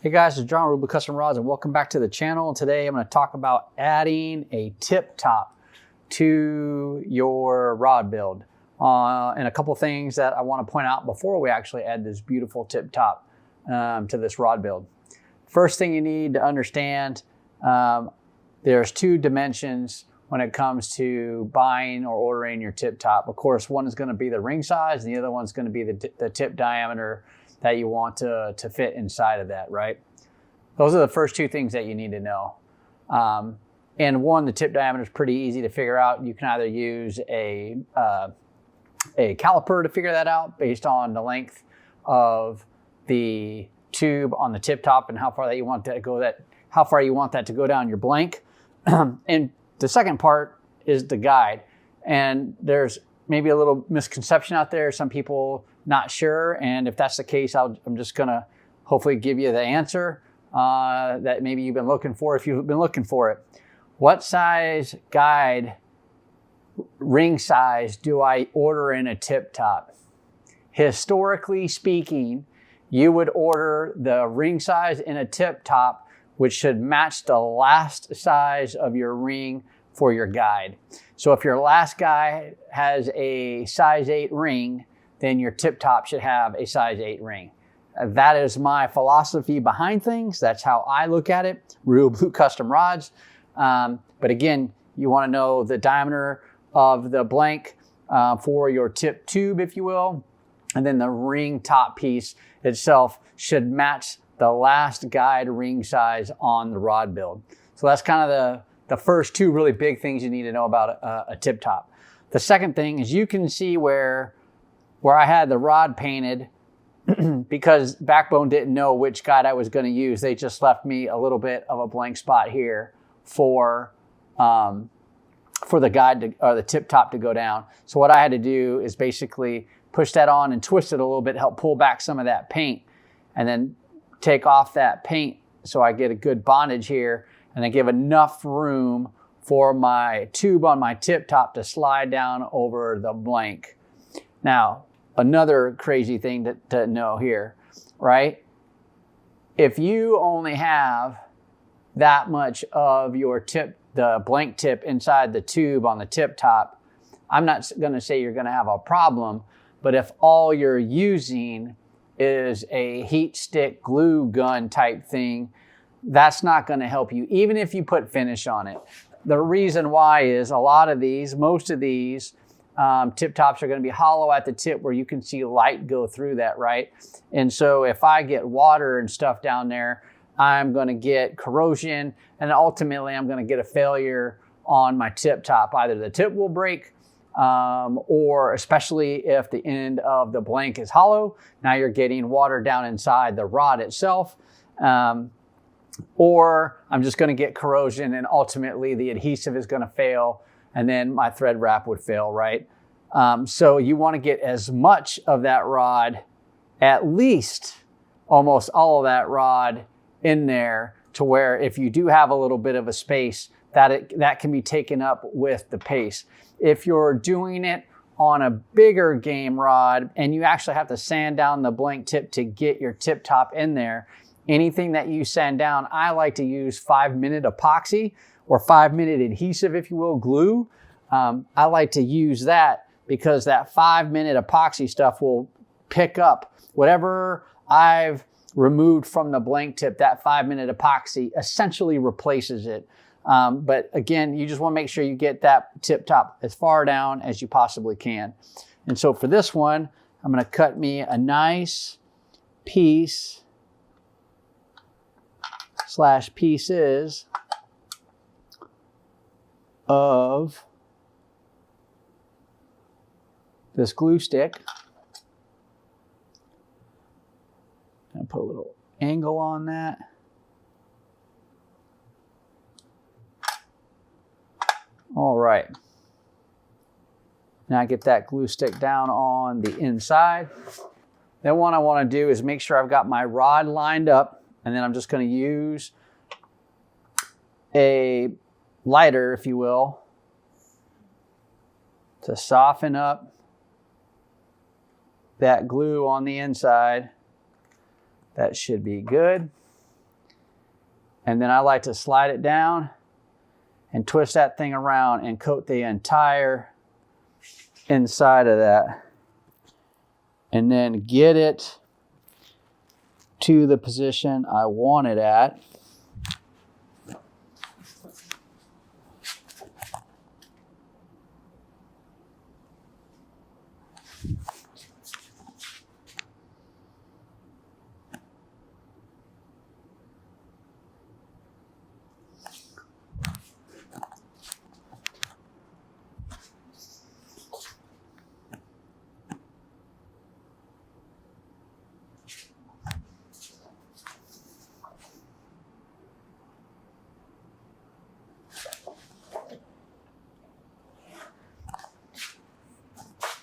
Hey guys, it's John, ReelBlue Custom Rods, and welcome back to the channel. And today I'm going to talk about adding a tip top to your rod build. And a couple things that I want to point out before we actually add this beautiful tip top to this rod build. First thing you need to understand, there's two dimensions when it comes to buying or ordering your tip top. Of course, one is going to be the ring size, and the other one's going to be the tip diameter that you want to fit inside of that, right? Those are the first two things that you need to know. And one, the tip diameter is pretty easy to figure out. You can either use a caliper to figure that out based on the length of the tube on the tip top and how far that you want that to go, how far you want that to go down your blank. And the second part is the guide. And there's maybe a little misconception out there. Some people not sure. And if that's the case, I'm just gonna hopefully give you the answer that maybe you've been looking for if you've been looking for it. What size guide, ring size, do I order in a tip top? Historically speaking, you would order the ring size in a tip top, which should match the last size of your ring for your guide. So if your last guide has a size 8 ring, then your tip top should have a size 8 ring. That is my philosophy behind things. That's how I look at it. ReelBlue Custom Rods. But again, you want to know the diameter of the blank for your tip tube, if you will. And then the ring top piece itself should match the last guide ring size on the rod build. So that's kind of the first two really big things you need to know about a tip top. The second thing is you can see where I had the rod painted because Backbone didn't know which guide I was going to use. They just left me a little bit of a blank spot here for the guide or the tip top to go down. So what I had to do is basically push that on and twist it a little bit, help pull back some of that paint, and then take off that paint so I get a good bondage here, and I give enough room for my tube on my tip top to slide down over the blank. Now, another crazy thing to know here, right? If you only have that much of your tip, the blank tip inside the tube on the tip top, I'm not going to say you're going to have a problem, but if all you're using is a heat stick glue gun type thing, that's not going to help you, even if you put finish on it. The reason why is most of these tip tops are going to be hollow at the tip where you can see light go through that, right? And so if I get water and stuff down there, I'm going to get corrosion, and ultimately I'm going to get a failure on my tip top. Either the tip will break, or especially if the end of the blank is hollow, now you're getting water down inside the rod itself. Or I'm just going to get corrosion, and ultimately the adhesive is going to fail, and then my thread wrap would fail, right? So you want to get as much of that rod, at least almost all of that rod in there, to where if you do have a little bit of a space, that can be taken up with the paste. If you're doing it on a bigger game rod and you actually have to sand down the blank tip to get your tip top in there, anything that you sand down, I like to use 5-minute epoxy or 5-minute adhesive, if you will, glue. I like to use that because that 5-minute epoxy stuff will pick up whatever I've removed from the blank tip. That 5-minute epoxy essentially replaces it. But again, you just want to make sure you get that tip top as far down as you possibly can. And so for this one, I'm going to cut me a nice piece / pieces of this glue stick. I'm going to put a little angle on that. All right. Now I get that glue stick down on the inside. Then what I want to do is make sure I've got my rod lined up, and then I'm just going to use a lighter, if you will, to soften up that glue on the inside. That should be good. And then I like to slide it down and twist that thing around and coat the entire inside of that. And then get it to the position I want it at.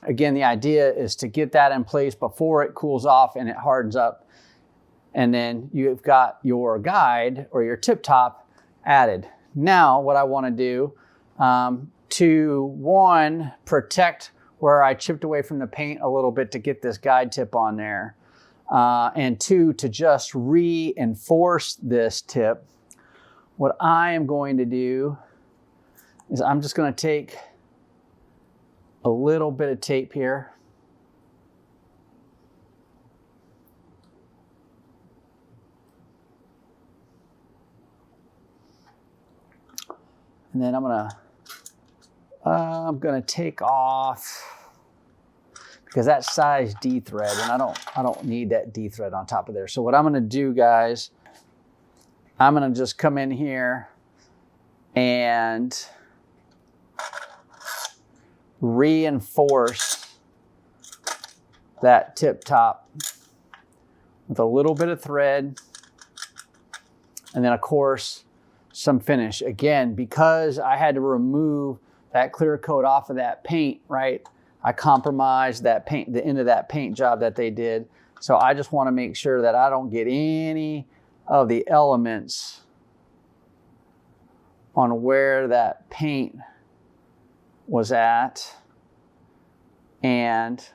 Again, the idea is to get that in place before it cools off and it hardens up. And then you've got your guide or your tip top added. Now, what I want to do to, one, protect where I chipped away from the paint a little bit to get this guide tip on there. And two, to just reinforce this tip, what I am going to do is I'm just going to take a little bit of tape here. And then I'm gonna take off, because that's size D thread, and I don't need that D thread on top of there. So what I'm gonna do, guys, I'm gonna just come in here and reinforce that tip top with a little bit of thread, and then of course some finish. Again, because I had to remove that clear coat off of that paint, right? I compromised that paint, the end of that paint job that they did. So I just want to make sure that I don't get any of the elements on where that paint was at and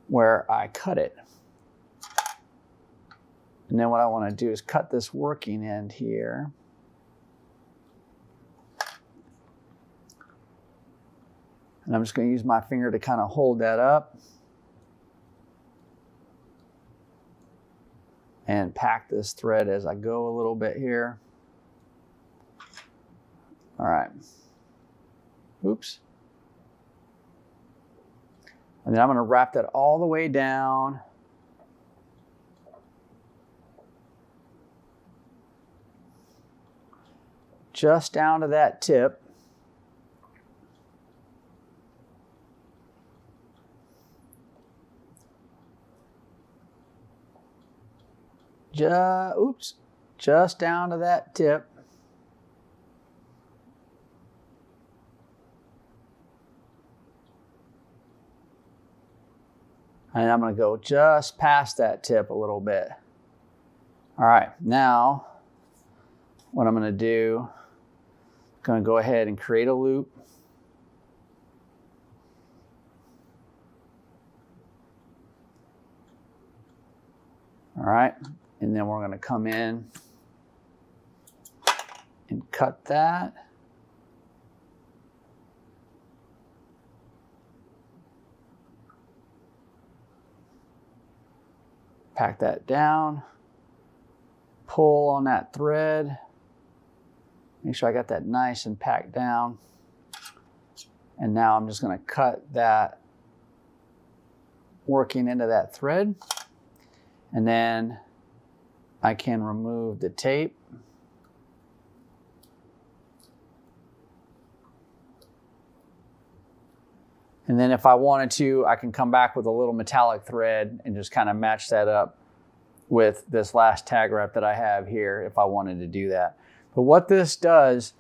where I cut it. And then what I want to do is cut this working end here. And I'm just going to use my finger to kind of hold that up and pack this thread as I go a little bit here. All right. Oops. And then I'm going to wrap that all the way down. Just down to that tip. Just down to that tip. And I'm going to go just past that tip a little bit. All right, now what I'm going to do, I'm going to go ahead and create a loop. All right, and then we're going to come in and cut that. Pack that down, pull on that thread, make sure I got that nice and packed down. And now I'm just going to cut that working into that thread. And then I can remove the tape. And then if I wanted to, I can come back with a little metallic thread and just kind of match that up with this last tag wrap that I have here if I wanted to do that. But what this does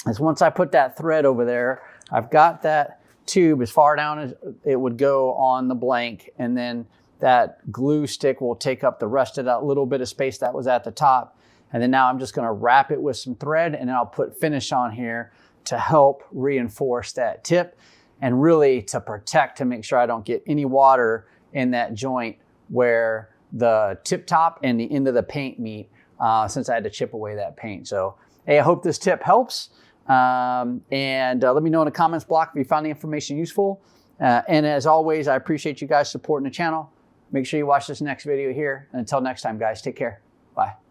is once I put that thread over there, I've got that tube as far down as it would go on the blank, and then that glue stick will take up the rest of that little bit of space that was at the top. And then now I'm just gonna wrap it with some thread, and then I'll put finish on here to help reinforce that tip and really to protect, to make sure I don't get any water in that joint where the tip top and the end of the paint meet, since I had to chip away that paint. So, hey, I hope this tip helps. And let me know in the comments block if you found the information useful. And as always, I appreciate you guys supporting the channel. Make sure you watch this next video here. And until next time, guys, take care. Bye.